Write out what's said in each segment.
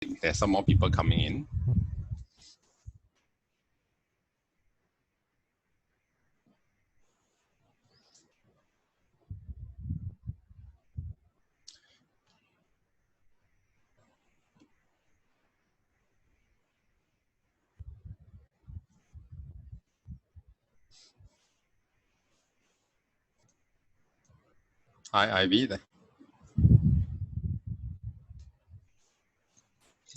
There's some more people coming in. Hi, Ivy.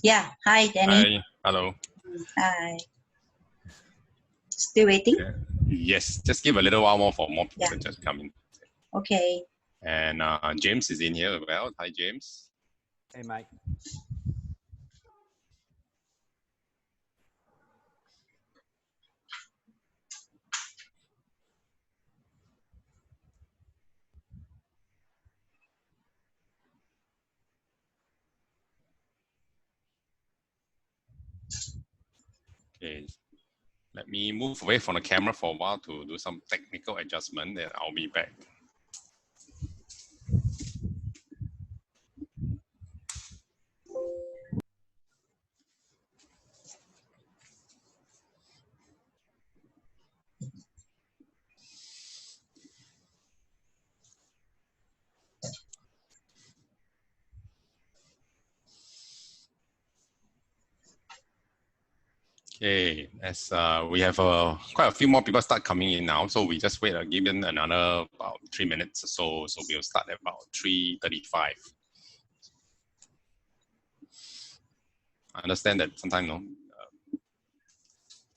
Yeah. Hi, Danny. Hi. Hello. Hi. Still waiting? Yeah. Yes. Just give a little while more for more people to just come in. Okay. And James is in here as well. Hi, James. Hey, mate. Okay. Let me move away from the camera for a while to do some technical adjustment, then I'll be back. Okay, as we have quite a few more people start coming in now, so we just wait, give them another about 3 minutes or so. So we'll start at about 3:35. I understand that sometimes,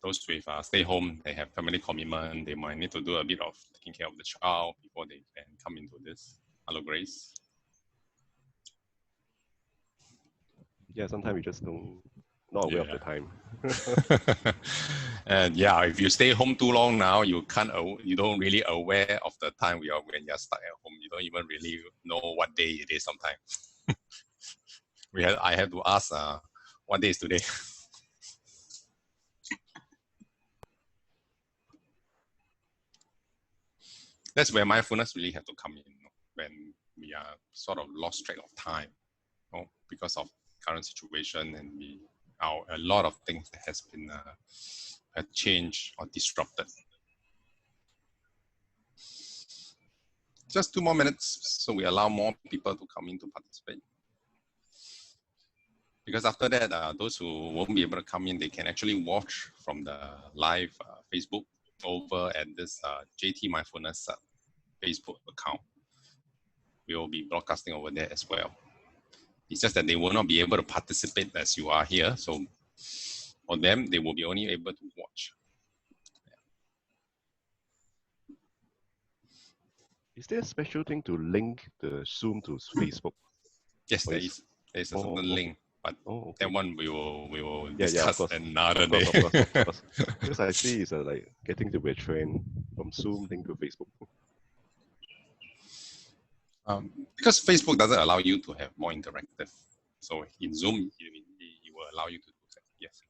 those with stay home, they have family commitment, they might need to do a bit of taking care of the child before they can come into this. Hello, Grace. Yeah, sometimes we just not aware of the time. And yeah, if you stay home too long now, you don't really aware of the time when you're stuck at home. You don't even really know what day it is sometimes. I had to ask, what day is today? That's where mindfulness really have to come in, when we are sort of lost track of time, because of current situation, and a lot of things that has been changed or disrupted. Just 2 more minutes, so we allow more people to come in to participate. Because after that, those who won't be able to come in, they can actually watch from the live Facebook over at this JT Mindfulness Facebook account. We will be broadcasting over there as well. It's just that they will not be able to participate as you are here. So for them, they will be only able to watch. Is there a special thing to link the Zoom to Facebook? Yes, there is. There's a certain link, but that one we will discuss another day. Of course. Because I see it's like getting to be a trend from Zoom link to Facebook. Because Facebook doesn't allow you to have more interactive. So in Zoom, it will allow you to do that. Yes.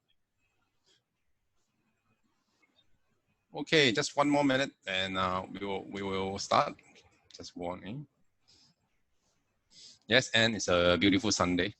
Okay, just 1 more minute, and we will start. Just warning. Yes, and it's a beautiful Sunday.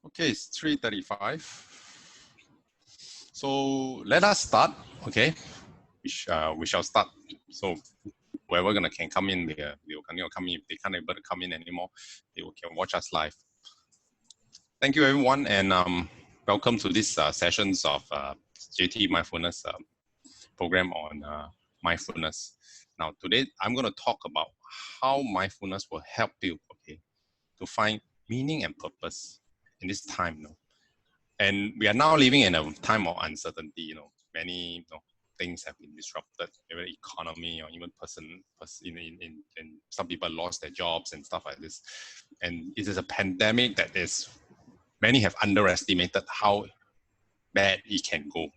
Okay, it's 3:35. So let us start. Okay, we shall start. So whoever can come in, they will continue to come in. If they can't able to come in anymore, they can watch us live. Thank you, everyone, and welcome to this sessions of JT Mindfulness program on mindfulness. Now, today I'm going to talk about how mindfulness will help you, to find meaning and purpose in this time, and we are now living in a time of uncertainty. Many things have been disrupted, even economy or even in some people lost their jobs and stuff like this. And it is a pandemic that many have underestimated how bad it can go.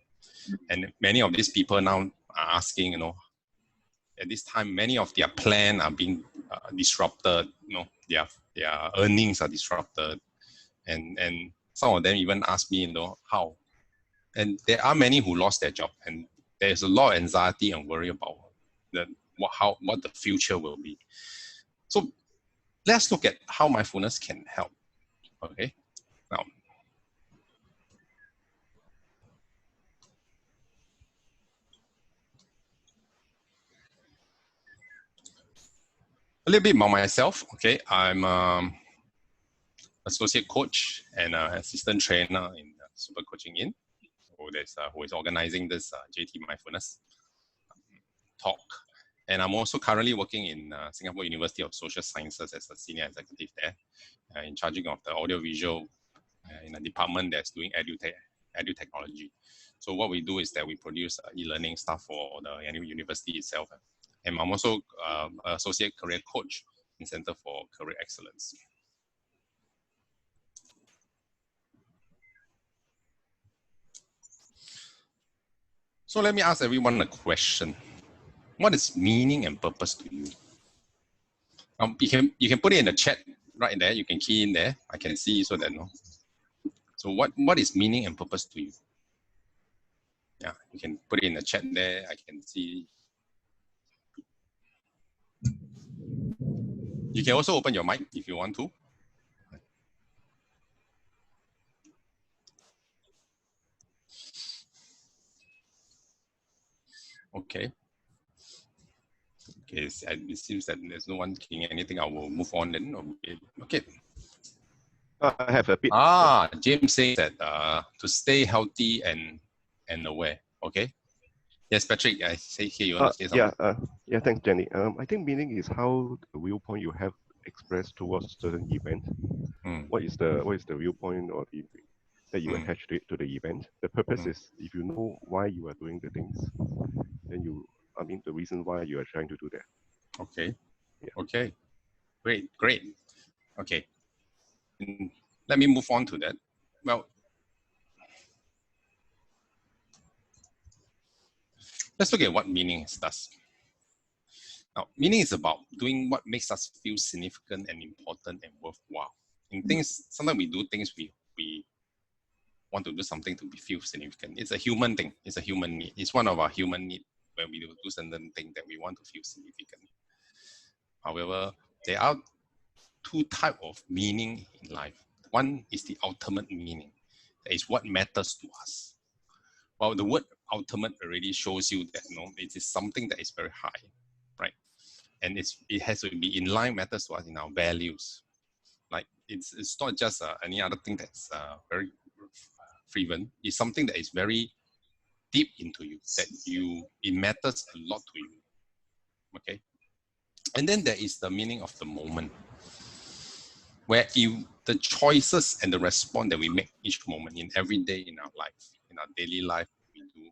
And many of these people now are asking, at this time, many of their plans are being disrupted. Their earnings are disrupted, and some of them even ask me, how. And there are many who lost their job, and there's a lot of anxiety and worry about what the future will be. So let's look at how mindfulness can help. Okay, now. A little bit about myself. Okay, I'm associate coach and assistant trainer in Super Coaching In, who is organizing this JT Mindfulness talk. And I'm also currently working in Singapore University of Social Sciences as a senior executive there, in charging of the audiovisual in a department that's doing edu technology. So what we do is that we produce e-learning stuff for the university itself. And I'm also associate career coach in Center for Career Excellence. So let me ask everyone a question. What is meaning and purpose to you? You can put it in the chat right there. You can key in there. I can see so that So what is meaning and purpose to you? Yeah, you can put it in the chat there. I can see. You can also open your mic if you want to. Okay. Okay, it seems that there's no one keying anything. I will move on then. Okay. I have a bit. James says that to stay healthy and aware. Okay. Yes, Patrick, I say here you want to say something. Yeah, thanks, Jenny. I think meaning is how the viewpoint you have expressed towards certain event. What is the viewpoint or that you attach to the event? The purpose is, if you know why you are doing the things, then the reason why you are trying to do that. Okay. Yeah. Okay. Great. Okay. Let me move on to that. Well, let's look at what meaning does. Now, meaning is about doing what makes us feel significant and important and worthwhile. In things, sometimes we do things we want to do something to feel significant. It's a human thing. It's a human need. It's one of our human needs when we do certain thing that we want to feel significant. However, there are two types of meaning in life. One is the ultimate meaning. That is what matters to us. Well, the word ultimate already shows you that it is something that is very high, right? And it has to be in line, matters to us in our values. Like it's not just any other thing that's very frivolous. It's something that is very deep into you, that it matters a lot to you. Okay. And then there is the meaning of the moment, where the choices and the response that we make each moment in every day in our life, in our daily life, we do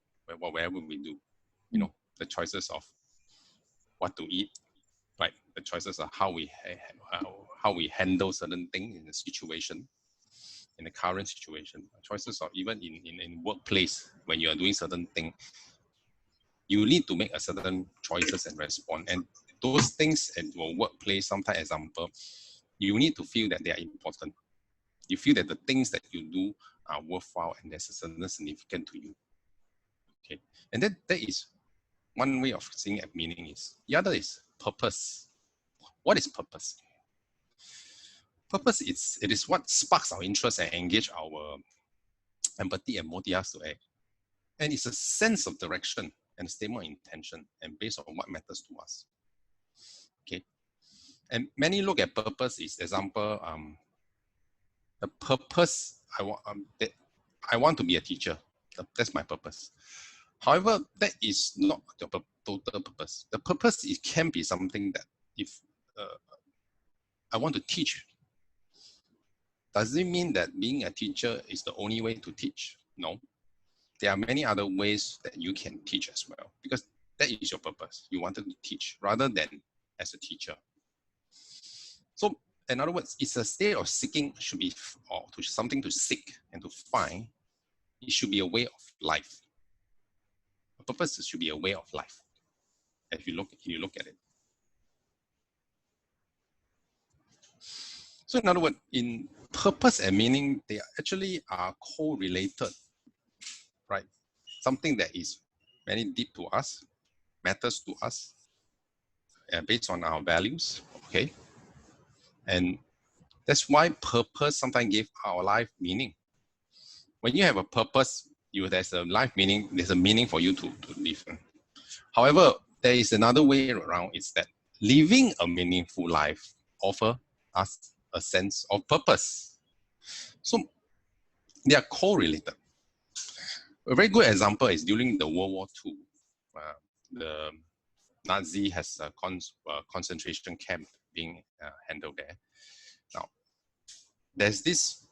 wherever we do, the choices of what to eat, right? The choices of how we handle certain things in the situation, in the current situation, choices of even in workplace when you are doing certain things, you need to make a certain choices and respond. And those things in your workplace, sometimes example, you need to feel that they are important. You feel that the things that you do are worthwhile and there's a certain significance to you. Okay, and that is one way of seeing at meaning is. The other is purpose. What is purpose? Purpose it is what sparks our interest and engage our empathy and motivates us to act. And it's a sense of direction and a statement of intention and based on what matters to us. Okay. And many look at purpose is example, the purpose I want to be a teacher. That's my purpose. However, that is not the total purpose. The purpose can be something that if I want to teach Does it mean that being a teacher is the only way to teach? No. There are many other ways that you can teach as well, because that is your purpose. You wanted to teach rather than as a teacher. So in other words, it's a state of seeking should be, or to something to seek and to find. It should be a way of life. A purpose should be a way of life. If you look at it. So in other words, in purpose and meaning, they actually are correlated, right? Something that is very deep to us, matters to us, based on our values, okay? And that's why purpose sometimes gives our life meaning. When you have a purpose, there's a life meaning, there's a meaning for you to live. However, there is another way around, is that living a meaningful life offers us a sense of purpose. So they are correlated. A very good example is during the World War II. The Nazi has a concentration camp being handled there. Now, there's this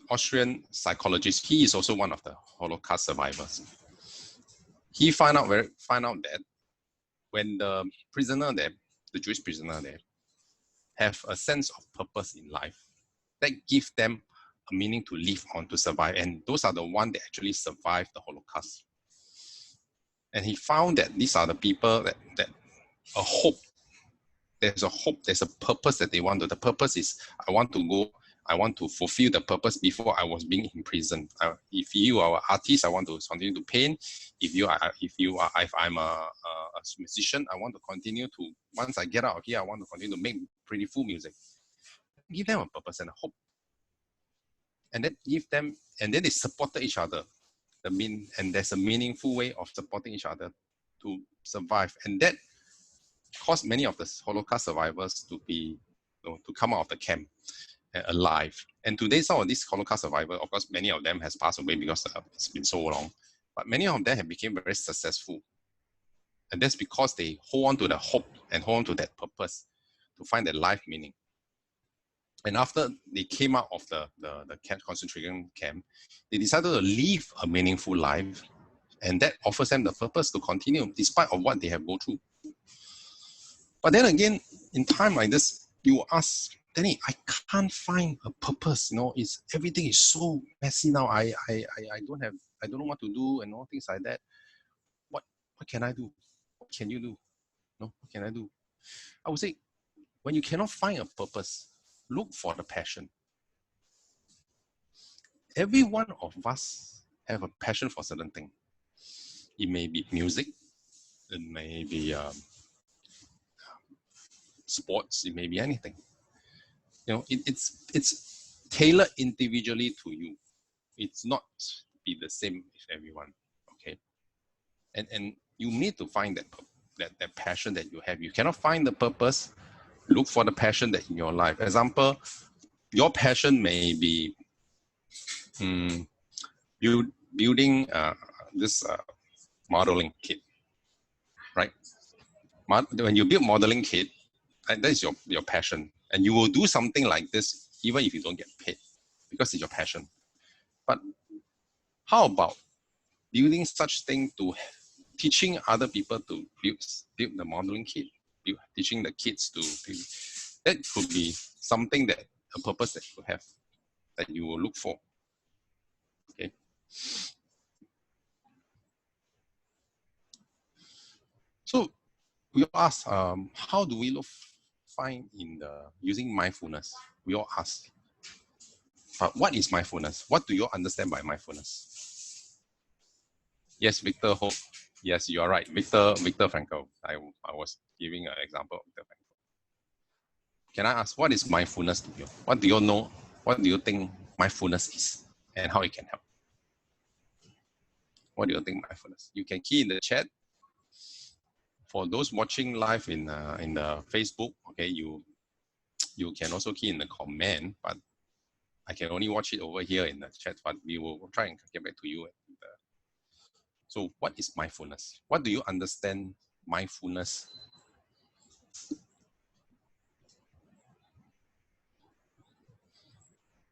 Austrian psychologist. He is also one of the Holocaust survivors. He found out that when the prisoner there, the Jewish prisoner there, have a sense of purpose in life, that gives them a meaning to live on, to survive. And those are the ones that actually survived the Holocaust. And he found that these are the people that a hope, there's a hope, there's a purpose that they want to. The purpose is, I want to fulfill the purpose before I was being imprisoned. If you are an artist, I want to continue to paint. If I'm a musician, I want to continue to, once I get out of here, I want to continue to make beautiful music. Give them a purpose and a hope. And then they supported each other. And there's a meaningful way of supporting each other to survive. And that caused many of the Holocaust survivors to come out of the camp alive. And today, some of these Holocaust survivors, of course, many of them has passed away because it's been so long. But many of them have become very successful. And that's because they hold on to the hope and hold on to that purpose to find their life meaning. And after they came out of the concentration camp, they decided to live a meaningful life. And that offers them the purpose to continue despite of what they have gone through. But then again, in time like this, you ask, Danny, I can't find a purpose. Everything is so messy now. I don't know what to do and all things like that. What can I do? What can you do? What can I do? I would say, when you cannot find a purpose, look for the passion. Every one of us have a passion for certain thing. It may be music, it may be sports, it may be anything. It's tailored individually to you. It's not be the same with everyone. Okay, and you need to find that passion that you have. You cannot find the purpose. Look for the passion that in your life. Example, your passion may be building this modeling kit, right? When you build modeling kit, that is your passion, and you will do something like this even if you don't get paid, because it's your passion. But how about building such thing to teaching other people to build the modeling kit, teaching the kids to build? That could be something that a purpose that you have, that you will look for. Okay. So we all ask, how do we find in using mindfulness? We all ask, what is mindfulness? What do you understand by mindfulness? Yes, Victor Hope. Yes, you are right. Victor Frankl. I was giving an example of Victor Frankl. Can I ask, what is mindfulness to you? What do you know? What do you think mindfulness is and how it can help? What do you think mindfulness? You can key in the chat. For those watching live in the Facebook, okay, you can also key in the comment, but I can only watch it over here in the chat, but we will try and get back to you. So what is mindfulness? What do you understand mindfulness?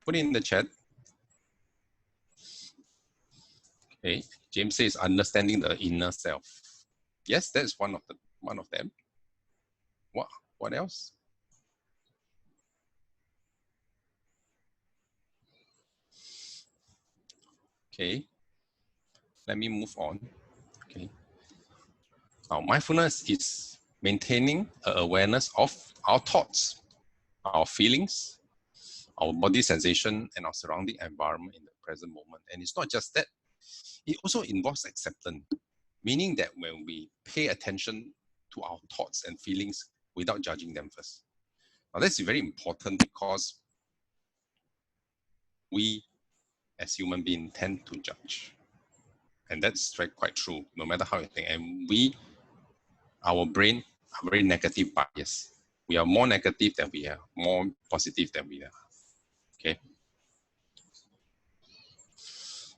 Put it in the chat. Okay, James says understanding the inner self. Yes, that's one of them. What else? Okay, let me move on. Okay, now mindfulness is maintaining an awareness of our thoughts, our feelings, our body sensation, and our surrounding environment in the present moment. And it's not just that, it also involves acceptance, meaning that when we pay attention to our thoughts and feelings without judging them first. Now that's very important because we as human beings tend to judge. And that's quite true, no matter how you think. And our brain are very negative bias. We are more negative than we are, more positive than we are. Okay.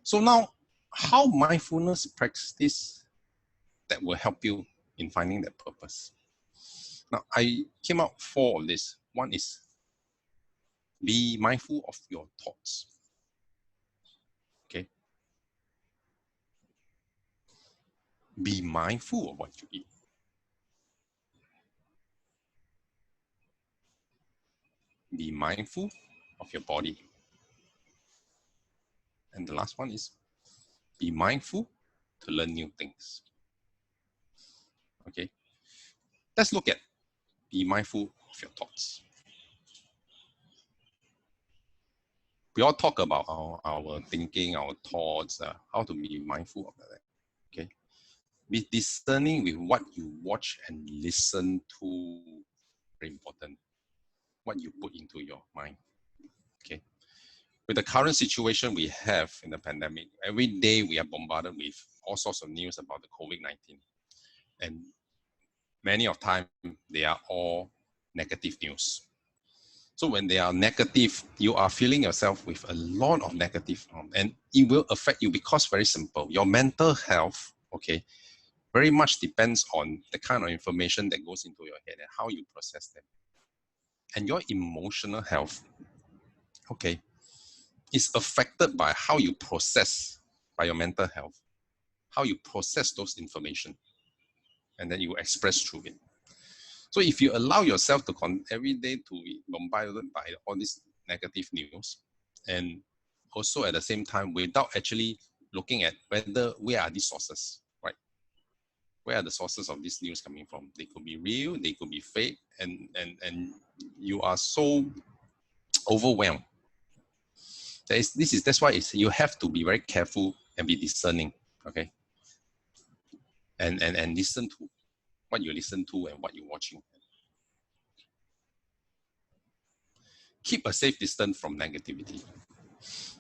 So now, how mindfulness practice that will help you in finding that purpose? Now, I came out 4 of this. One is be mindful of your thoughts. Okay. Be mindful of what you eat. Be mindful of your body. And the last one is be mindful to learn new things. Okay. Let's look at be mindful of your thoughts. We all talk about our thinking, our thoughts, how to be mindful of that. Okay. Be discerning with what you watch and listen to. Very important. What you put into your mind. Okay. With the current situation we have in the pandemic, every day we are bombarded with all sorts of news about the COVID-19. And many of time, they are all negative news. So when they are negative, you are feeling yourself with a lot of negative, and it will affect you because very simple. Your mental health, okay, very much depends on the kind of information that goes into your head and how you process them. And your emotional health, okay, is affected by how you process, by your mental health, how you process those information, and then you express through it. So if you allow yourself to every day to be bombarded by all this negative news, and also at the same time without actually looking at where are these sources, right? Where are the sources of this news coming from? They could be real, they could be fake, and you are so overwhelmed. That's why you have to be very careful and be discerning, okay? And listen to what you listen to and what you're watching. Keep a safe distance from negativity.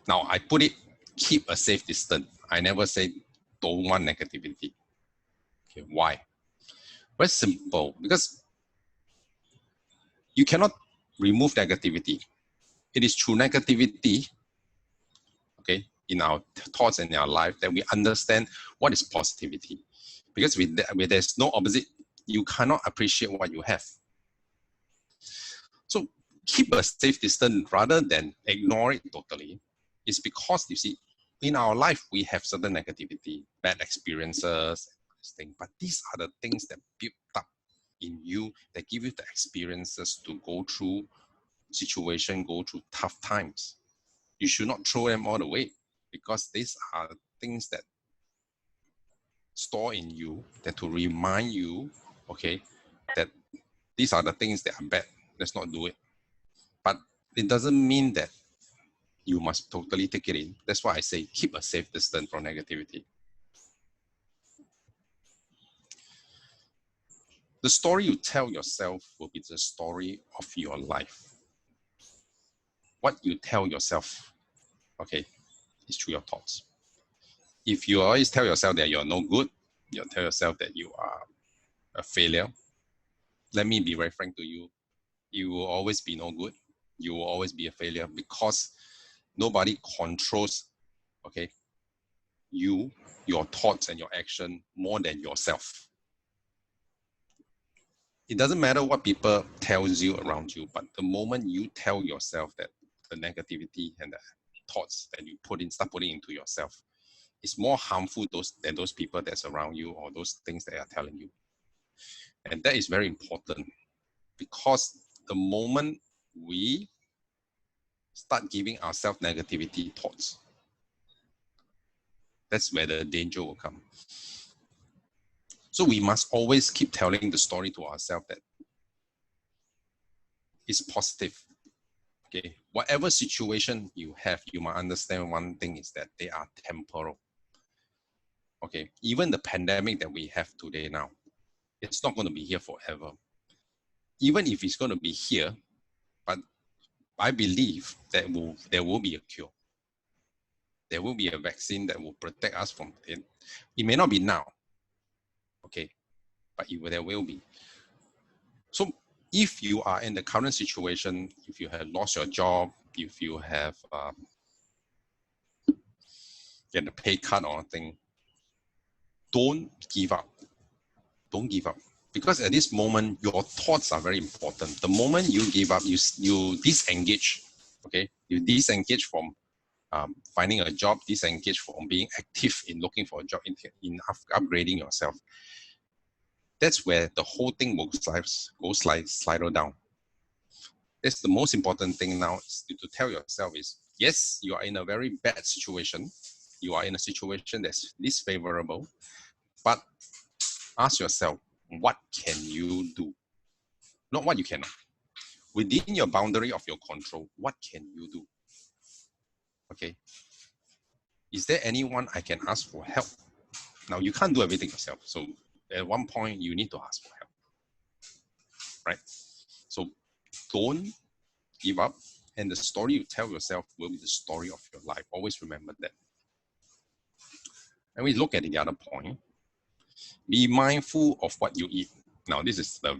Now, I put it, keep a safe distance. I never say don't want negativity. Okay, why? Very simple, because you cannot remove negativity. It is through negativity, okay, in our thoughts and in our life that we understand what is positivity. Because where there's no opposite, you cannot appreciate what you have. So keep a safe distance rather than ignore it totally. It's because, you see, in our life, we have certain negativity, bad experiences, but these are the things that build up in you, that give you the experiences to go through situation, go through tough times. You should not throw them all away, because these are things that store in you, that to remind you, okay, that these are the things that are bad. Let's not do it. But it doesn't mean that you must totally take it in. That's why I say keep a safe distance from negativity. The story you tell yourself will be the story of your life. What you tell yourself, okay, is through your thoughts. If you always tell yourself that you're no good, you tell yourself that you are a failure, let me be very frank to you, you will always be no good. You will always be a failure, because nobody controls, okay, you, your thoughts and your action more than yourself. It doesn't matter what people tells you around you, but the moment you tell yourself that the negativity and the thoughts that you start putting into yourself is more harmful than those people that's around you or those things that are telling you. And that is very important, because the moment we start giving ourselves negativity thoughts, that's where the danger will come. So we must always keep telling the story to ourselves that it's positive. Okay, whatever situation you have, you must understand one thing is that they are temporal. Okay, even the pandemic that we have today now, it's not going to be here forever. Even if it's going to be here, but I believe that there will be a cure. There will be a vaccine that will protect us from it. It may not be now, okay, but there will be. So if you are in the current situation, if you have lost your job, if you have get a pay cut or anything, don't give up. Don't give up. Because at this moment, your thoughts are very important. The moment you give up, you disengage. Okay, you disengage from finding a job, disengage from being active in looking for a job, in upgrading yourself. That's where the whole thing will slide down. That's the most important thing now, is to tell yourself is, yes, you are in a very bad situation. You are in a situation that's disfavorable, but ask yourself, what can you do? Not what you cannot. Within your boundary of your control, what can you do? Okay. Is there anyone I can ask for help? Now, you can't do everything yourself. So at one point, you need to ask for help, right? So don't give up. And the story you tell yourself will be the story of your life. Always remember that. And we look at the other point. Be mindful of what you eat. Now, this is the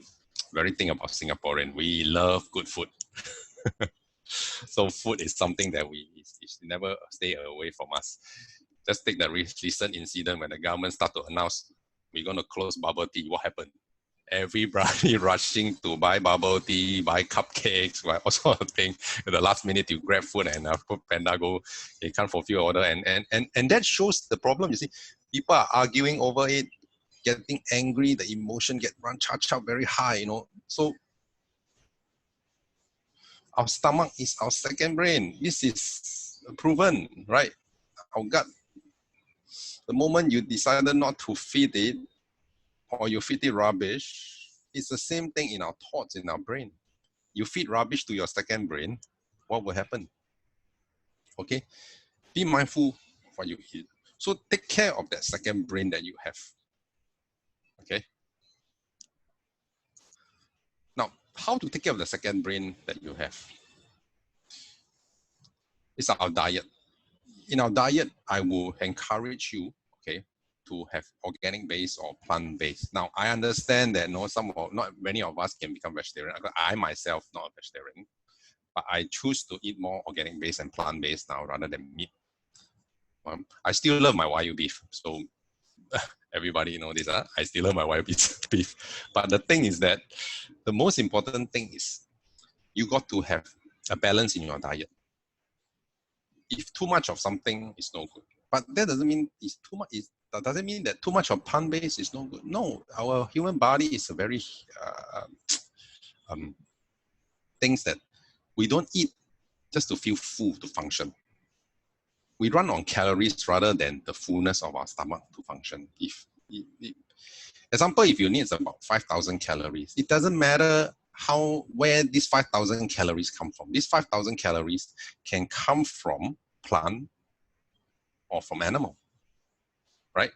very thing about Singaporean. We love good food. So food is something that we never stay away from us. Just take the recent incident when the government started to announce we're going to close bubble tea. What happened? Everybody rushing to buy bubble tea, buy cupcakes, buy all sort of things. At the last minute, you grab food and Food Panda go, they can't fulfill order. And that shows the problem. You see, people are arguing over it, getting angry, the emotion charged up very high, you know. So our stomach is our second brain. This is proven, right? Our gut. The moment you decided not to feed it, or you feed it rubbish, it's the same thing in our thoughts, in our brain. You feed rubbish to your second brain, what will happen? Okay? Be mindful of what you eat. So take care of that second brain that you have. Okay? Now, how to take care of the second brain that you have? It's our diet. In our diet, I will encourage you, okay, to have organic based or plant based. Now, I understand that not many of us can become vegetarian. I myself not a vegetarian, but I choose to eat more organic based and plant based now rather than meat. I still love my Wagyu beef, so everybody know this. I still love my Wagyu beef. But the thing is that the most important thing is you got to have a balance in your diet. If too much of something is no good, but that doesn't mean it's too much. That doesn't mean that too much of plant-based is no good. No, our human body is a very things that we don't eat just to feel full, to function. We run on calories rather than the fullness of our stomach to function. Example, if you need about 5,000 calories, it doesn't matter where these 5,000 calories come from. These 5,000 calories can come from plant or from animal, right?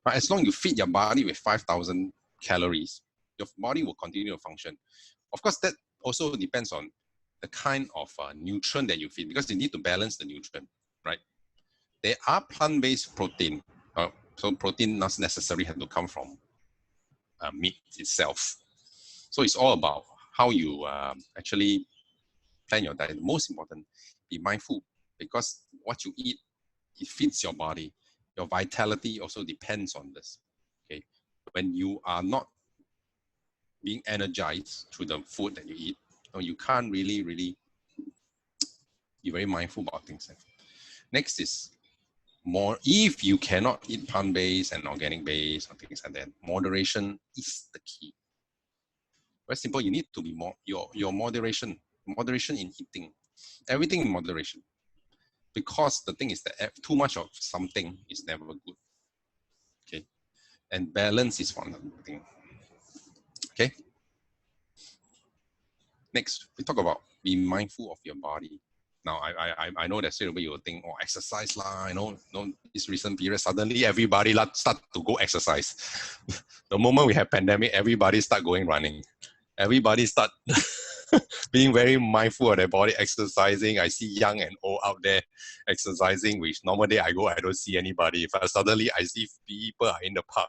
But as long as you feed your body with 5,000 calories, your body will continue to function. Of course, that also depends on the kind of nutrient that you feed, because you need to balance the nutrient, right? There are plant-based protein. So protein not necessarily have to come from meat itself. So it's all about how you actually plan your diet. The most important, be mindful, because what you eat, it feeds your body. Your vitality also depends on this. Okay, when you are not being energized through the food that you eat, you can't really You're very mindful about things. Next is more, if you cannot eat plant-based and organic-based or things like that, moderation is the key. Very simple. You need to be more your moderation in eating, everything in moderation. Because the thing is that too much of something is never good. Okay, and balance is one thing. Okay. Next, we talk about be mindful of your body. Now, I know that straight away you will think, oh, exercise lah. This recent period, suddenly everybody start to go exercise. The moment we have pandemic, everybody start going running. Everybody start being very mindful of their body, exercising. I see young and old out there exercising, which normally I don't see anybody. But suddenly I see people are in the park,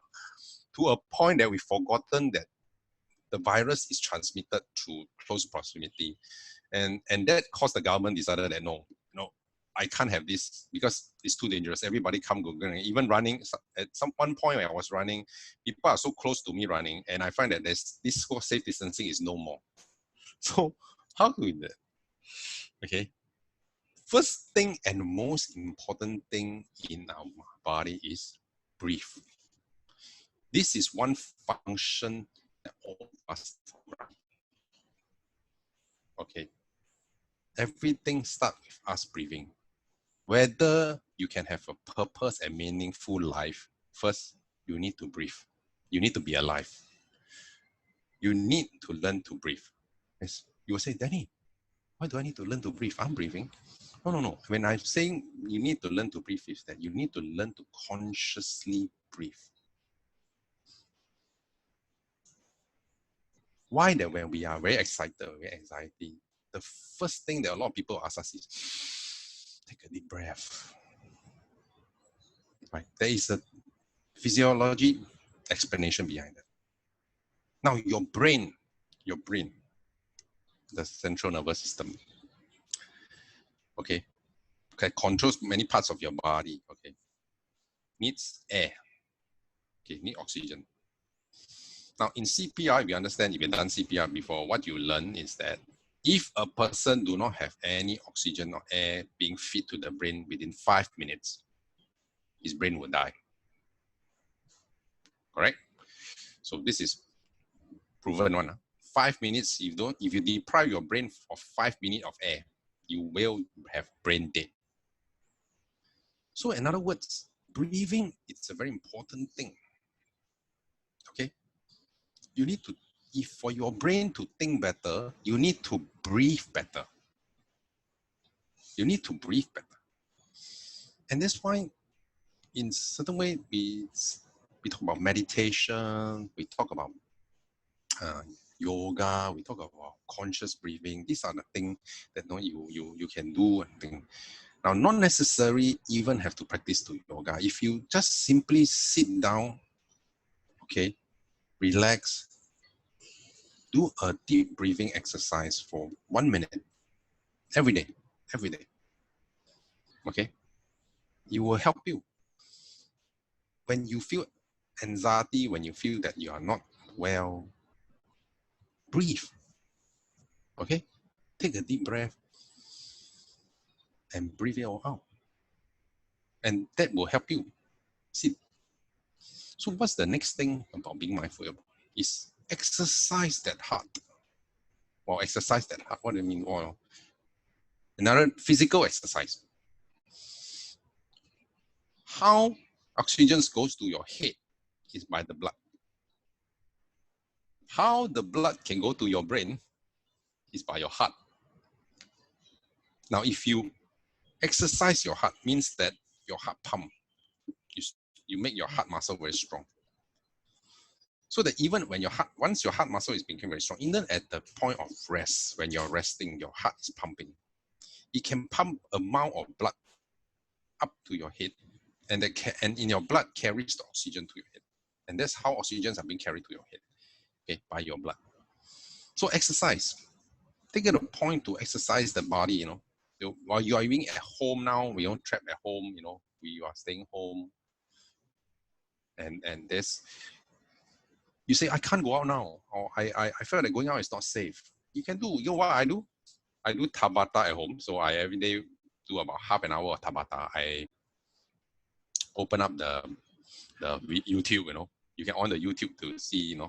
to a point that we've forgotten that the virus is transmitted through close proximity. And that caused the government decided that no, I can't have this because it's too dangerous. Everybody come go. Even running, at one point when I was running, people are so close to me running, and I find that this safe distancing is no more. So how do we do that? Okay. First thing and most important thing in our body is breathe. This is one function that all of us have. Okay. Everything starts with us breathing. Whether you can have a purpose and meaningful life, first, you need to breathe. You need to be alive. You need to learn to breathe. Yes. You will say, Danny, why do I need to learn to breathe? I'm breathing. No. When I'm saying you need to learn to breathe, is that you need to learn to consciously breathe. Why that when we are very excited, very anxiety, the first thing that a lot of people ask us is, take a deep breath. Right? There is a physiology explanation behind that. Now, your brain, the central nervous system, okay, controls many parts of your body, okay, needs air, okay, need oxygen. Now, in CPR, if you understand, if you've done CPR before, what you learn is that if a person do not have any oxygen or air being fed to the brain within 5 minutes, his brain will die. Correct? So this is proven one. 5 minutes, if you deprive your brain of 5 minutes of air, you will have brain dead. So in other words, breathing, it's a very important thing. Okay? You need to, if for your brain to think better, you need to breathe better. You need to breathe better. And that's why in certain way, we talk about meditation, we talk about yoga, we talk about conscious breathing. These are the things that you can do and think. Now, not necessarily even have to practice to yoga. If you just simply sit down, okay, relax, do a deep breathing exercise for 1 minute every day, okay, it will help you. When you feel anxiety, when you feel that you are not well, breathe, okay, take a deep breath and breathe it all out. And that will help you. See, so what's the next thing about being mindful about? Is exercise that heart. Well, exercise that heart, what do you mean? Well, another physical exercise. How oxygen goes to your head is by the blood. How the blood can go to your brain is by your heart. Now, if you exercise your heart, means that your heart pump. You make your heart muscle very strong. So that even when once your heart muscle is becoming very strong, even at the point of rest, when you're resting, your heart is pumping. It can pump amount of blood up to your head, and in your blood carries the oxygen to your head. And that's how oxygens are being carried to your head, okay, by your blood. So exercise. Take it a point to exercise the body, while you are being at home now, we don't trap at home, we are staying home. And there's, you say, I can't go out now, or I feel like going out is not safe. You can do, what I do? I do Tabata at home. So I every day do about half an hour of Tabata. I open up the YouTube, you can on the YouTube to see,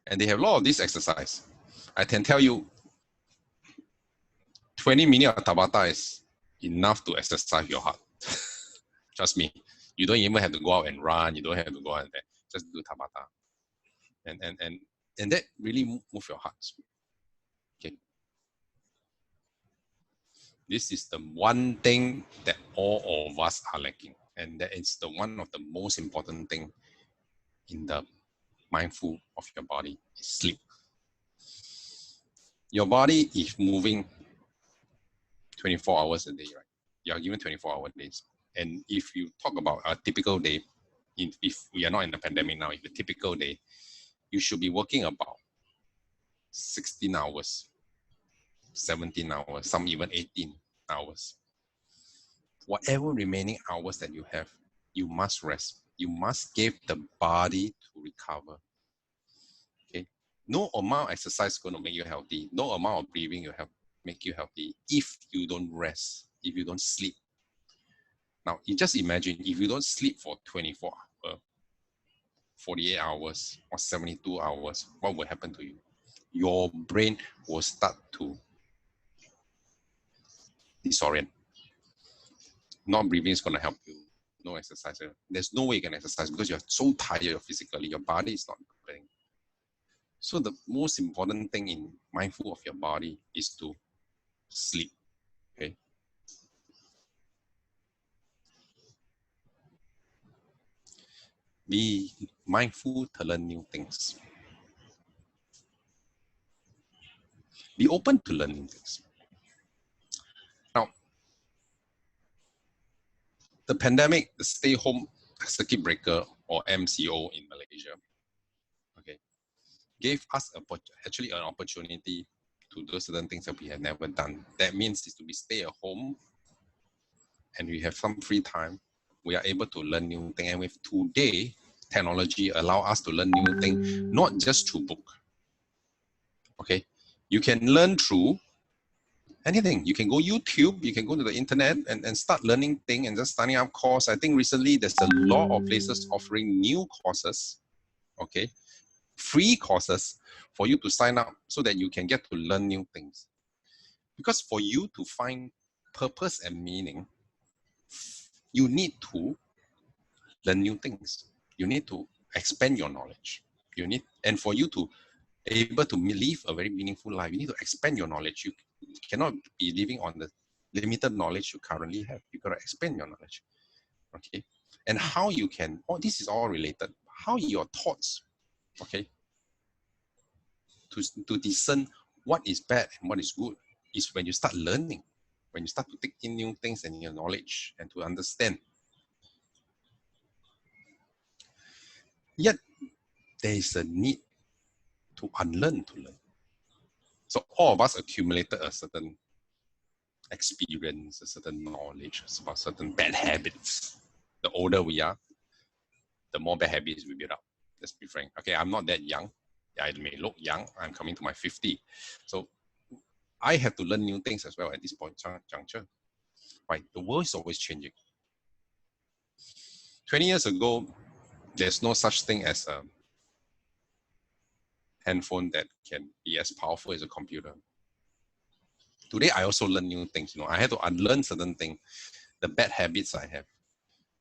and they have a lot of this exercise. I can tell you 20 minutes of Tabata is enough to exercise your heart. Trust me. You don't even have to go out and run. You don't have to go out there. Just do Tabata. And that really move your heart. Okay. This is the one thing that all of us are lacking. And that is the one of the most important thing in the mindful of your body is sleep. Your body is moving 24 hours a day, right? You are given 24-hour days. And if you talk about a typical day, if we are not in a pandemic now, if a typical day, you should be working about 16 hours, 17 hours, some even 18 hours. Whatever remaining hours that you have, you must rest. You must give the body to recover. Okay? No amount of exercise is going to make you healthy. No amount of breathing will make you healthy if you don't rest, if you don't sleep. Now, you just imagine if you don't sleep for 24 hours, 48 hours, or 72 hours, what will happen to you? Your brain will start to disorient. Not breathing is going to help you. No exercise. There's no way you can exercise because you're so tired physically. Your body is not preparing. So the most important thing in mindful of your body is to sleep. Okay. Be mindful to learn new things. Be open to learning things. Now, the pandemic, the stay-home circuit breaker, or MCO in Malaysia, okay, gave us actually an opportunity to do certain things that we have never done. That means is to be stay at home, and we have some free time. We are able to learn new things, and with today, technology allow us to learn new things, not just through book. Okay, you can learn through anything. You can go YouTube, you can go to the internet and start learning things and just starting up course. I think recently there's a lot of places offering new courses, okay, free courses for you to sign up so that you can get to learn new things. Because for you to find purpose and meaning, you need to learn new things. You need to expand your knowledge. And for you to able to live a very meaningful life, you need to expand your knowledge. You cannot be living on the limited knowledge you currently have. You got to expand your knowledge. Okay. And how you can, this is all related. How your thoughts, okay, to discern what is bad and what is good is when you start learning, when you start to take in new things and your knowledge and to understand. Yet there is a need to unlearn to learn. So all of us accumulated a certain experience, a certain knowledge about certain bad habits. The older we are, the more bad habits we build up. Let's be frank. Okay, I'm not that young. I may look young. I'm coming to my 50. So I have to learn new things as well at this point juncture. Right? The world is always changing. 20 years ago, there's no such thing as a handphone that can be as powerful as a computer. Today, I also learn new things. I had to unlearn certain things, the bad habits I have.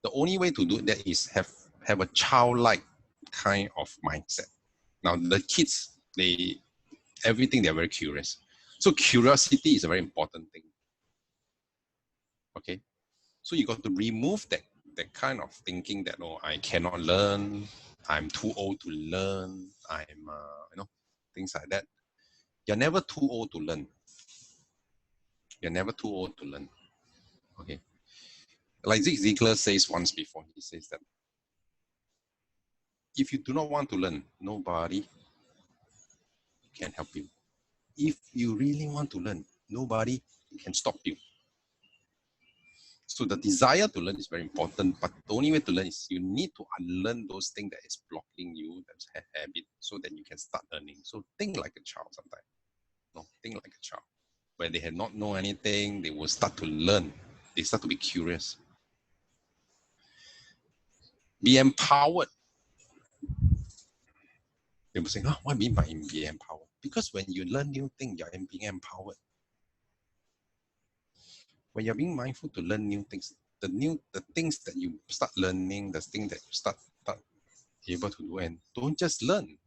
The only way to do that is have a childlike kind of mindset. Now, the kids, everything they're very curious. So curiosity is a very important thing. Okay, so you got to remove that kind of thinking that I cannot learn, I'm too old to learn, I'm things like that. You're never too old to learn. You're never too old to learn. Okay, like Zig Ziglar says once before, he says that if you do not want to learn, nobody can help you. If you really want to learn, nobody can stop you. So the desire to learn is very important, but the only way to learn is you need to unlearn those things that is blocking you, that's a habit, so that you can start learning. So think like a child sometimes. No, think like a child. where they had not known anything, they will start to learn. They start to be curious. Be empowered. They will say, what do you mean by be empowered? Because when you learn new things, you're being empowered. When you're being mindful to learn new things, the things that you start learning, the things that you start able to do, and don't just learn.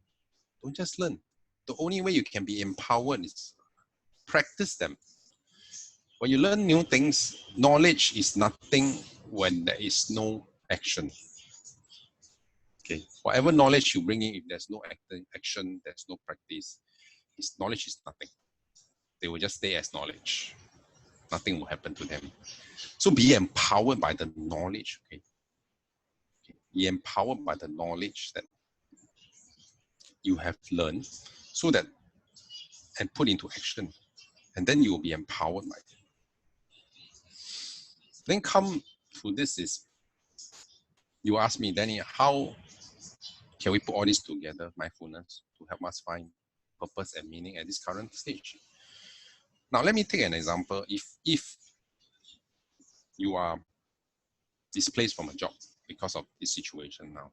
Don't just learn. The only way you can be empowered is practice them. When you learn new things, knowledge is nothing when there is no action. Okay, whatever knowledge you bring in, if there's no action, there's no practice, knowledge is nothing. They will just stay as knowledge. Nothing will happen to them. So be empowered by the knowledge. Okay? Be empowered by the knowledge that you have learned, so that, and put into action, and then you will be empowered by it. Then come to this is, you ask me, Danny, how can we put all this together, mindfulness, to help us find purpose and meaning at this current stage? Now, let me take an example. If you are displaced from a job because of this situation now,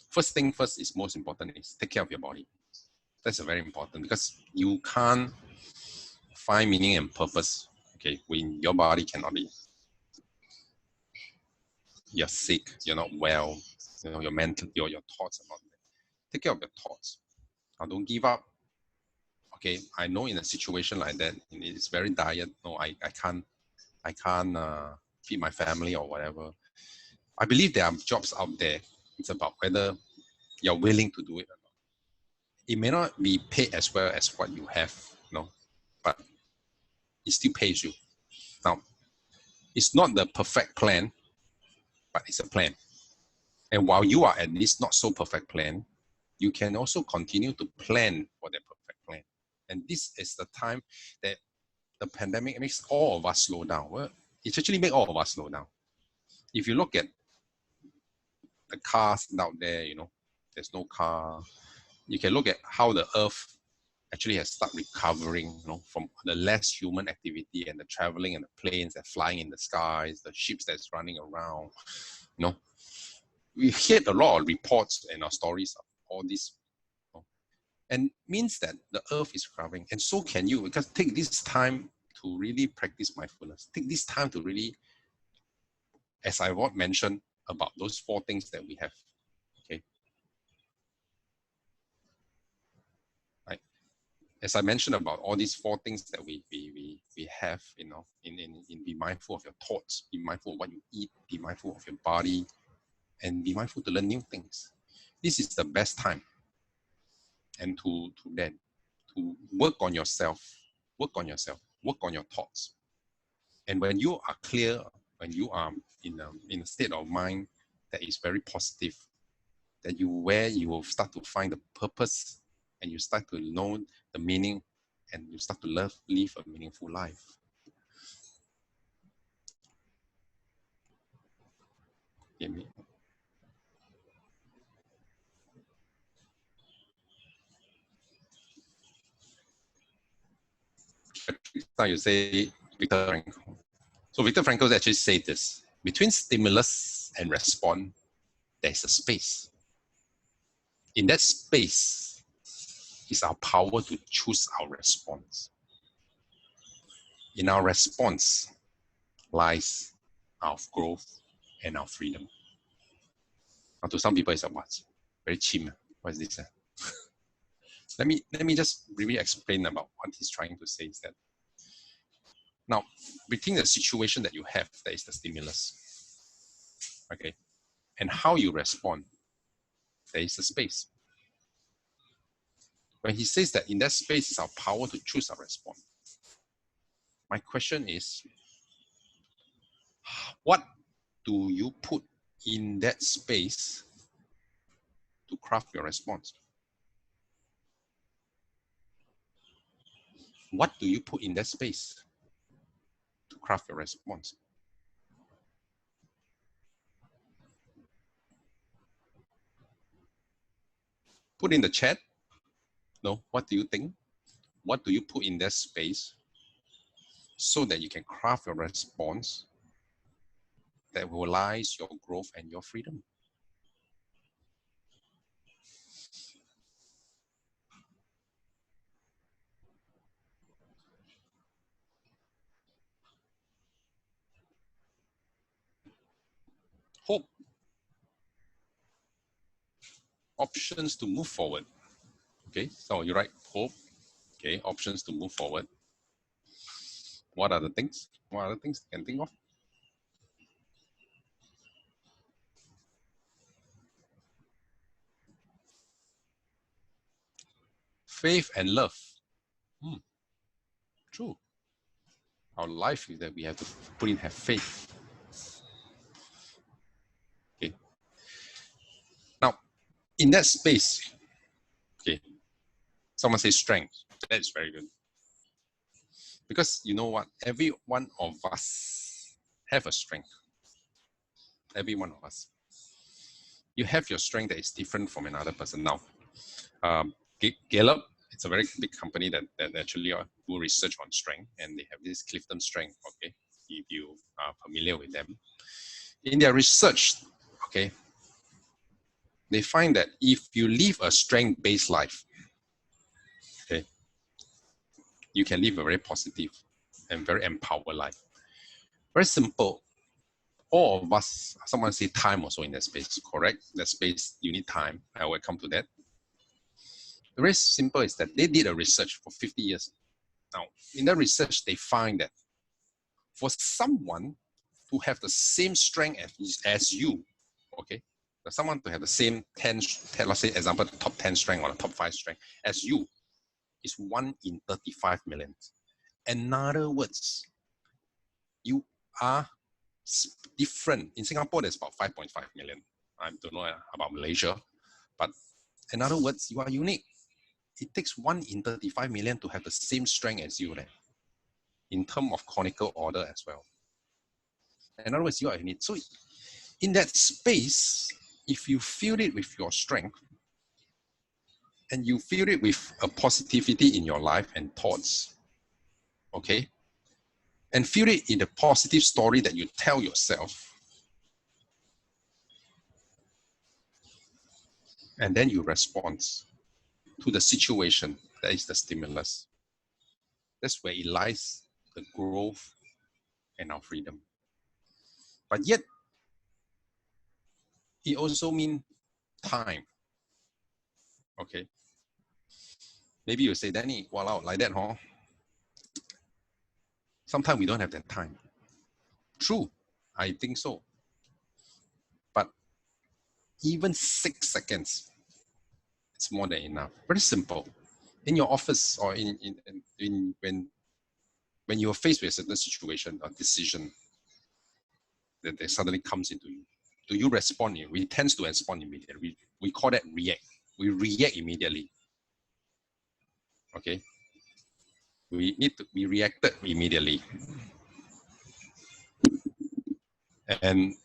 first thing first is most important is take care of your body. That's very important, because you can't find meaning and purpose, okay, when your body cannot be. You're sick, you're not well, your mental, your thoughts are not there. Take care of your thoughts. Now, don't give up. Okay, I know in a situation like that, it's very dire. No, I can't feed my family or whatever. I believe there are jobs out there. It's about whether you're willing to do it or not. It may not be paid as well as what you have, but it still pays you. Now, it's not the perfect plan, but it's a plan. And while you are at this not so perfect plan, you can also continue to plan for that perfect plan. And this is the time that the pandemic makes all of us slow down. Well, it actually makes all of us slow down. If you look at the cars out there, there's no car. You can look at how the earth actually has started recovering, from the less human activity and the traveling and the planes that are flying in the skies, the ships that's running around. We heard a lot of reports and our stories of all this, and means that the earth is recovering, and so can you. Because take this time to really practice mindfulness. Take this time to really, as I mentioned about those 4 things that we have. Okay, right. As I mentioned about all these 4 things that we have, in be mindful of your thoughts, be mindful of what you eat, be mindful of your body, and be mindful to learn new things. This is the best time, and to work on yourself, work on your thoughts. And when you are clear, when you are in a state of mind that is very positive, that you will start to find the purpose, and you start to know the meaning, and you start to live a meaningful life. Now you say Viktor Frankl. So Viktor Frankl actually said this: between stimulus and response, there's a space. In that space is our power to choose our response. In our response lies our growth and our freedom. Now, to some people, it's what? Very cheap. What is this? Let me just briefly explain about what he's trying to say. Is that now, between the situation that you have, there is the stimulus, okay, and how you respond, there is a space. When he says that in that space is our power to choose our response, my question is, what do you put in that space to craft your response? What do you put in that space to craft your response? Put in the chat. No, what do you think? what do you put in that space so that you can craft your response that will realize your growth and your freedom. Hope. Options to move forward. Okay, so you write hope. Okay, options to move forward. What are the things? What are the things you can think of? Faith and love. True. Our life is that we have to put in have faith. Okay. Now, in that space, okay, someone says strength. That's very good. Because you know what? Every one of us have a strength. Every one of us. You have your strength that is different from another person. Now, Gallup, it's a very big company that actually do research on strength, and they have this Clifton strength, okay, if you are familiar with them. In their research, okay, they find that if you live a strength-based life, okay, you can live a very positive and very empowered life. Very simple. All of us, someone say time also in that space, correct? That space, you need time. I will come to that. The very simple is that they did a research for 50 years. Now, in that research, they find that for someone to have the same strength as you, okay, for someone to have the same 10, let's say, example, the top 10 strength or the top 5 strength as you is 1 in 35 million. In other words, you are different. In Singapore, there's about 5.5 million. I don't know about Malaysia, but in other words, you are unique. It takes 1 in 35 million to have the same strength as you, in terms of conical order as well. In other words, you are unique. So in that space, if you fill it with your strength, and you fill it with a positivity in your life and thoughts, okay, and fill it in the positive story that you tell yourself, and then you respond to the situation that is the stimulus. That's where it lies, the growth and our freedom. But yet, it also means time. Okay. Maybe you say, Danny, wow, like that, huh? Sometimes we don't have that time. True, I think so. But even 6 seconds, it's more than enough. Very simple. In your office or when you're faced with a certain situation or decision that suddenly comes into you, do you respond? We tend to respond immediately. We call that react. We react immediately. Okay. We need to be reacted immediately. And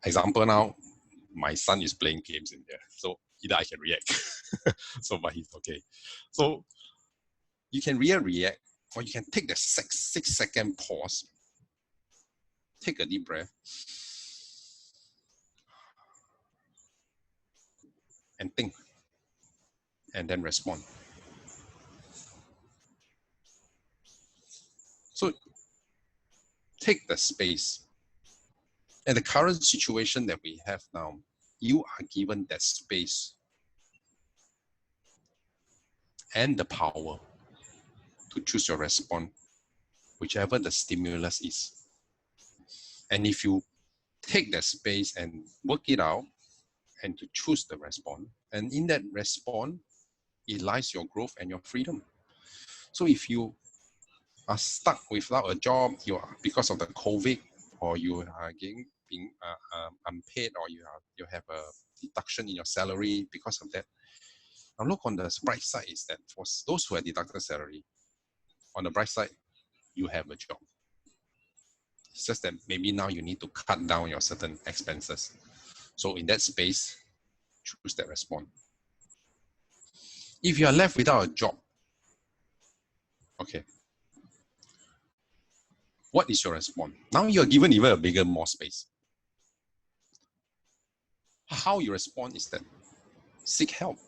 example now, my son is playing games in there. So either I can react. So, but he's okay. So you can react, or you can take the 6-second pause, take a deep breath, and think, and then respond. So take the space. And the current situation that we have now, you are given that space and the power to choose your response, whichever the stimulus is. And if you take that space and work it out and to choose the response, and in that response, it lies your growth and your freedom. So if you are stuck without a job, you are because of the COVID, or you are being unpaid, or you have a deduction in your salary because of that. Now look on the bright side is that for those who have deducted salary, on the bright side, you have a job. It's just that maybe now you need to cut down your certain expenses. So in that space, choose that response. If you are left without a job, Okay. What is your response? Now you're given even a bigger, more space. How you respond is that seek help.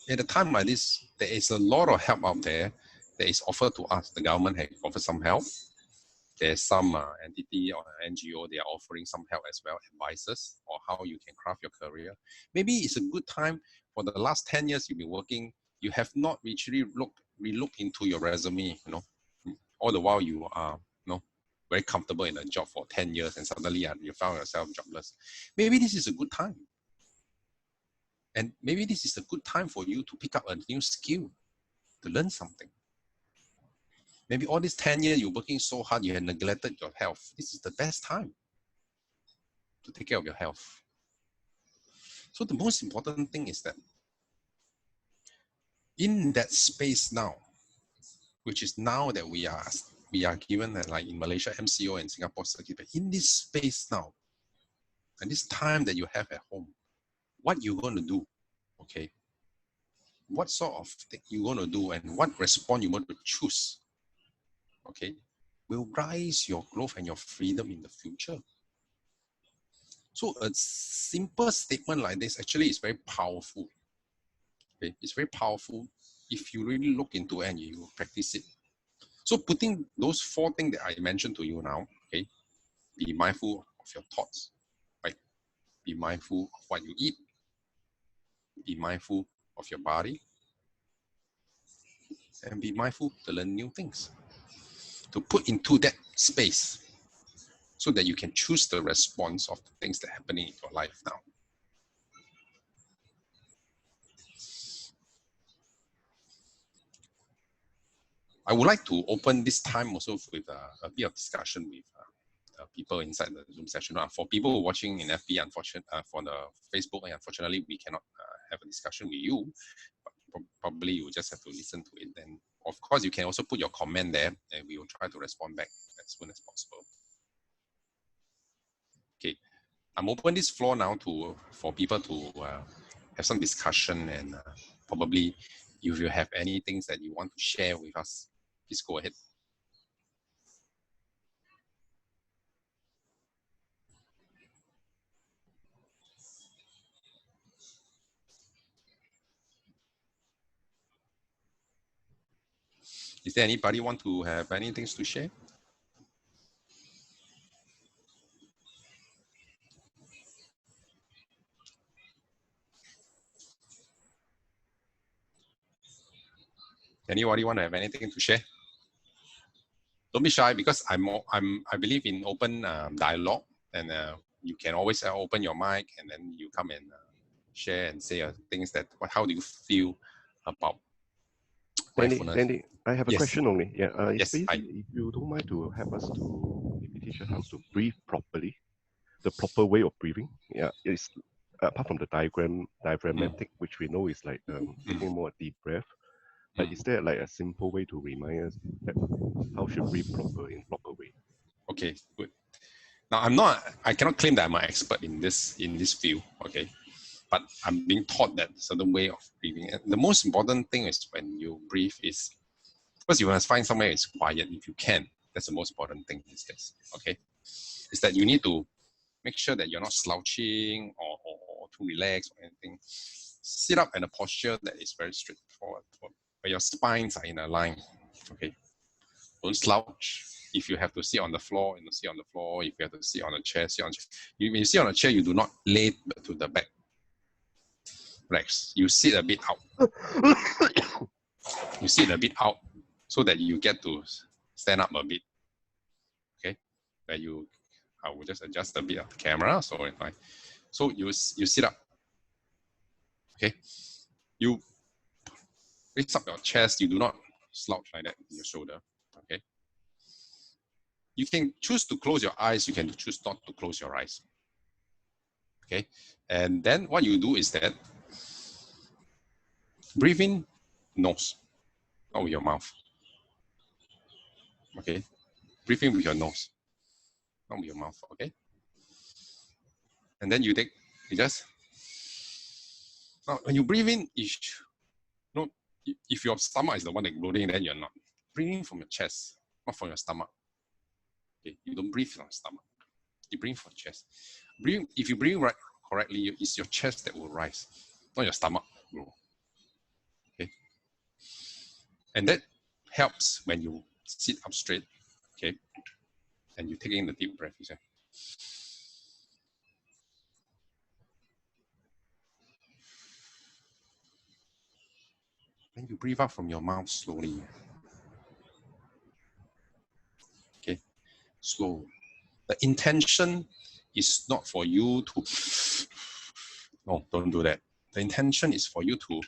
At a time like this, there is a lot of help out there that is offered to us. The government has offered some help. There's some entity or NGO, they are offering some help as well, advices on how you can craft your career. Maybe it's a good time. For the last 10 years you've been working, you have not actually re-looked into your resume, all the while you are very comfortable in a job for 10 years and suddenly you found yourself jobless. Maybe this is a good time. And maybe this is a good time for you to pick up a new skill, to learn something. Maybe all these 10 years you're working so hard, you have neglected your health. This is the best time to take care of your health. So the most important thing is that in that space now, which is now that we are given, like in Malaysia, MCO and Singapore circuit, but in this space now, and this time that you have at home, what you're going to do, okay? What sort of thing you're going to do and what response you're going to choose, okay, will rise your growth and your freedom in the future. So a simple statement like this actually is very powerful. Okay, it's very powerful if you really look into it and you practice it. So putting those 4 things that I mentioned to you now, okay, be mindful of your thoughts, right? Be mindful of what you eat. Be mindful of your body. And be mindful to learn new things. To put into that space so that you can choose the response of the things that are happening in your life now. I would like to open this time also with a bit of discussion with people inside the Zoom session. For people watching in FB, for the Facebook, unfortunately, we cannot have a discussion with you. But probably you just have to listen to it. And of course, you can also put your comment there, and we will try to respond back as soon as possible. Okay, I'm open this floor now for people to have some discussion, and probably if you have any things that you want to share with us, please go ahead. Is there anybody want to have any things to share? Anybody want to have anything to share? Don't be shy, because I believe in open dialogue, and you can always open your mic and then you come and share and say things that how do you feel about mindfulness? Danny, I have a question only. Yeah, yes. If you don't mind to help us to maybe teach us how to breathe properly, the proper way of breathing. Yeah, it's apart from the diaphragmatic, which we know is like taking more deep breath. But is there like a simple way to remind us that how should breathe in proper way? Okay, good. Now I cannot claim that I'm an expert in this field, okay? But I'm being taught that certain way of breathing. And the most important thing is when you breathe is, first you must find somewhere it's quiet if you can. That's the most important thing these days, okay? Is that you need to make sure that you're not slouching or too relaxed or anything. Sit up in a posture that is very straightforward, where your spines are in a line, okay? Don't slouch. If you have to sit on the floor, sit on the floor. If you have to sit on a chair, sit on a chair. When you sit on a chair, you do not lay to the back. Relax. You sit a bit out. You sit a bit out so that you get to stand up a bit. Okay? Where I will just adjust a bit of the camera. So you sit up. Okay? You raise up your chest. You do not slouch like that in your shoulder. Okay? You can choose to close your eyes. You can choose not to close your eyes. Okay? And then what you do is that breathe in nose, not with your mouth. Okay? Breathe in with your nose, not with your mouth. Okay? And then now when you breathe in, if your stomach is the one that bloating, then you're not. breathing from your chest, not from your stomach. Okay, you don't breathe from your stomach. You breathe from your chest. If you breathe right correctly, it's your chest that will rise, not your stomach. Okay, and that helps when you sit up straight. Okay, and you take in the deep breath. You say. Then you breathe out from your mouth slowly. Okay, slow. The intention is not for you to, no, don't do that. The intention is for you to,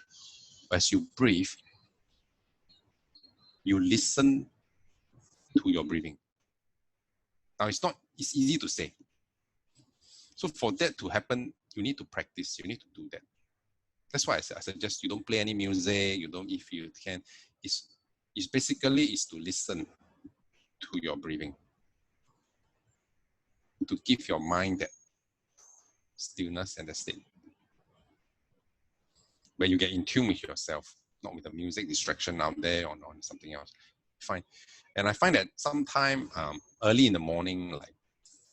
as you breathe, you listen to your breathing. Now it's easy to say. So for that to happen, you need to practice, you need to do that. That's why I suggest you don't play any music, if you can, it's basically to listen to your breathing. To give your mind that stillness and the state. Where you get in tune with yourself, not with the music distraction out there or on something else. Fine. And I find that sometime early in the morning, like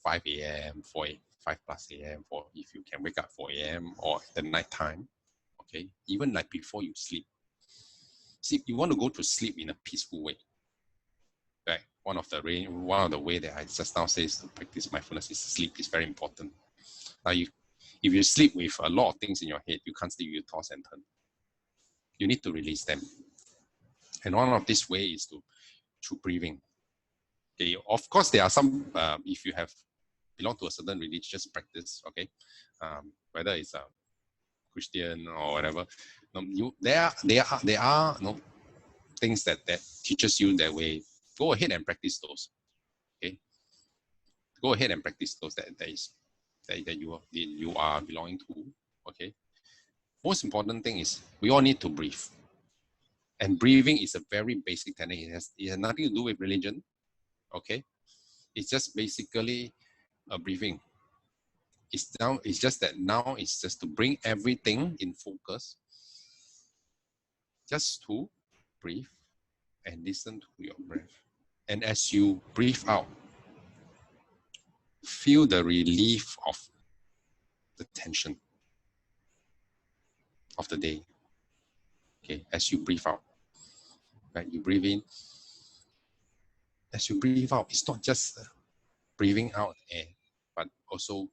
5 a.m., 5 plus a.m., or if you can wake up 4 a.m. or the night time, okay, even like before you sleep. See, you want to go to sleep in a peaceful way. Right? One of the way that I just now says to practice mindfulness is sleep is very important. Now, if you sleep with a lot of things in your head, you can't sleep, you toss and turn. You need to release them. And one of this way is through breathing. Okay, of course, there are some, if you have belong to a certain religious practice, okay, whether it's a Christian or whatever, there are things that teaches you that way. Go ahead and practice those. Okay, go ahead and practice those that you are belonging to. Okay, most important thing is we all need to breathe, and breathing is a very basic technique. It has nothing to do with religion. Okay, it's just basically a breathing. It's just to bring everything in focus, just to breathe and listen to your breath. And as you breathe out, feel the relief of the tension of the day. Okay, as you breathe out, right? You breathe in. As you breathe out, it's not just breathing out air, but also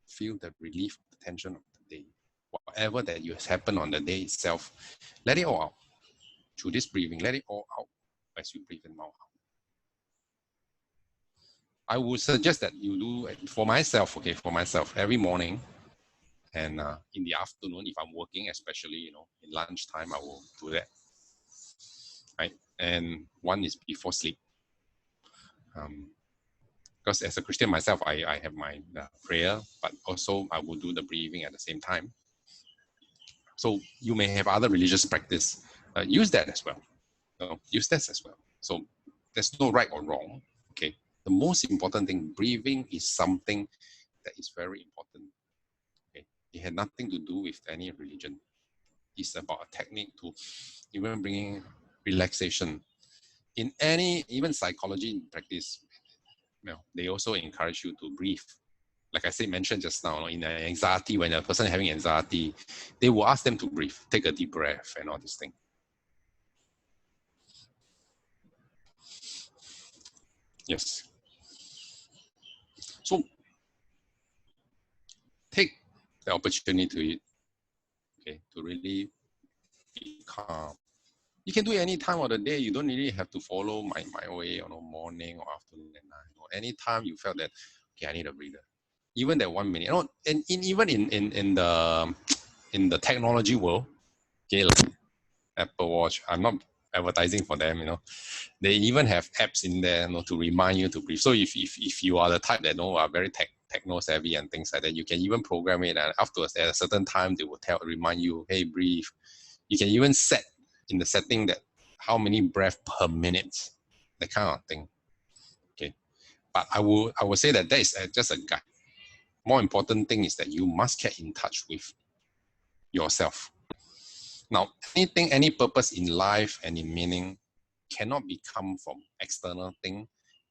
feel the relief of the tension of the day. Whatever that has happened on the day itself, let it all out. Through this breathing, let it all out as you breathe in out. I would suggest that you do, for myself, every morning and in the afternoon, if I'm working, especially, in lunchtime, I will do that. Right? And one is before sleep. Because as a Christian myself, I have my prayer, but also I will do the breathing at the same time. So you may have other religious practice. Use that as well. Use that as well. So there's no right or wrong. Okay. The most important thing, breathing is something that is very important. Okay. It had nothing to do with any religion. It's about a technique to even bringing relaxation. In even psychology practice, they also encourage you to breathe. Like I mentioned just now, in anxiety, when a person is having anxiety, they will ask them to breathe, take a deep breath and all these things. Yes. So take the opportunity to really be calm. You can do it any time of the day. You don't really have to follow my way, morning or afternoon and night. Any time you felt that, okay, I need a breather. Even that 1 minute. And even in the technology world, okay, like Apple Watch, I'm not advertising for them, they even have apps in there, to remind you to breathe. So if you are the type that are very techno savvy and things like that, you can even program it, and afterwards at a certain time they will remind you, hey, breathe. You can even set in the setting that how many breaths per minute, that kind of thing. Okay, but I will say that is just a guide. More important thing is that you must get in touch with yourself. Now, any purpose in life, any meaning, cannot be come from external thing,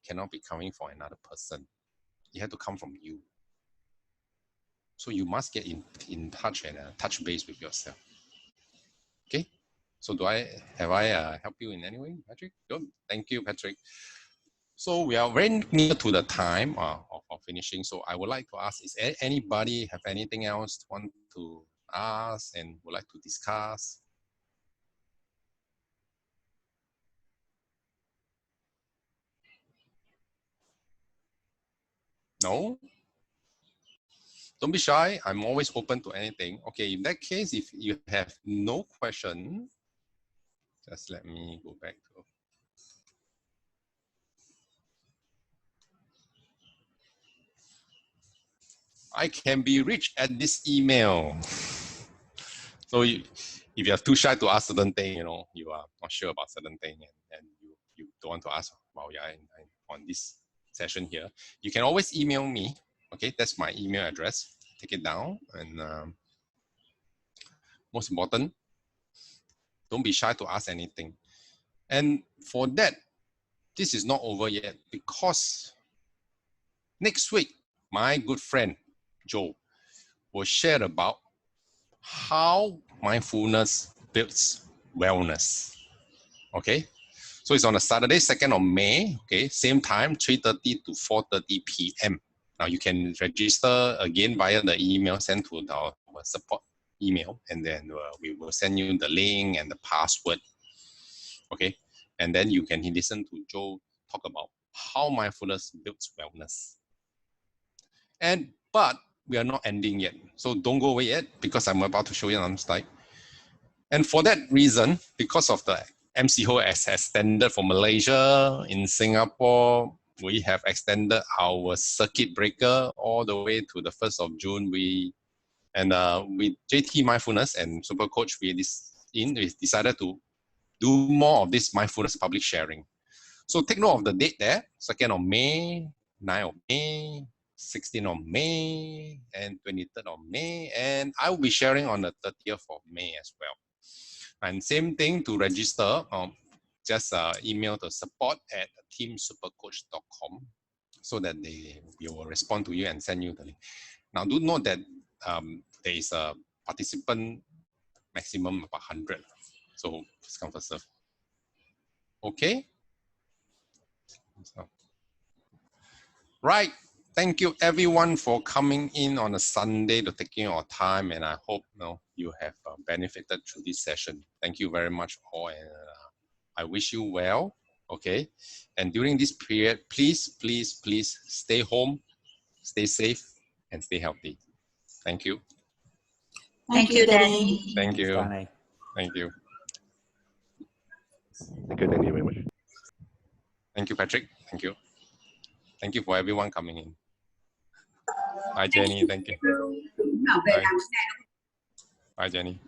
cannot be coming from another person. It had to come from you. So you must get in touch and touch base with yourself. Okay. So have I helped you in any way, Patrick? Good. Thank you, Patrick. So we are very near to the time of finishing. So I would like to ask, is anybody have anything else want to ask and would like to discuss? No? Don't be shy. I'm always open to anything. Okay, in that case, if you have no question, just let me go back to. I can be reached at this email. So if you're too shy to ask certain thing, you are not sure about certain thing, and you don't want to ask while you're on this session here, you can always email me. Okay, that's my email address. Take it down, and most important, don't be shy to ask anything. And for that, this is not over yet, because next week, my good friend Joe will share about how mindfulness builds wellness. Okay, so it's on a Saturday, 2nd of May. Okay, same time, 3:30 to 4:30 p.m. Now you can register again via the email sent to our support email, and then we will send you the link and the password. Okay, and then you can listen to Joe talk about how mindfulness builds wellness. But we are not ending yet, so don't go away yet, because I'm about to show you another slide. And for that reason, because of the MCO has extended for Malaysia, in Singapore, we have extended our circuit breaker all the way to the 1st of June. With JT Mindfulness and Super Coach, we decided to do more of this mindfulness public sharing. So take note of the date there, 2nd of May, 9th of May, 16th of May, and 23rd of May. And I will be sharing on the 30th of May as well. And same thing, to register, just email the support@teamsupercoach.com so that they will respond to you and send you the link. Now, do note that there is a participant maximum of 100. So first come, first serve. Okay? So, right. Thank you everyone for coming in on a Sunday, to taking your time, and I hope you have benefited through this session. Thank you very much all, and I wish you well. Okay, and during this period, please stay home, stay safe, and stay healthy. Thank you. Thank you, Danny. Thank you. Danny. Thank you. Thank you, Danny, very much. Thank you, Patrick. Thank you. Thank you for everyone coming in. Bye, Jenny. Thank you. Bye, Jenny.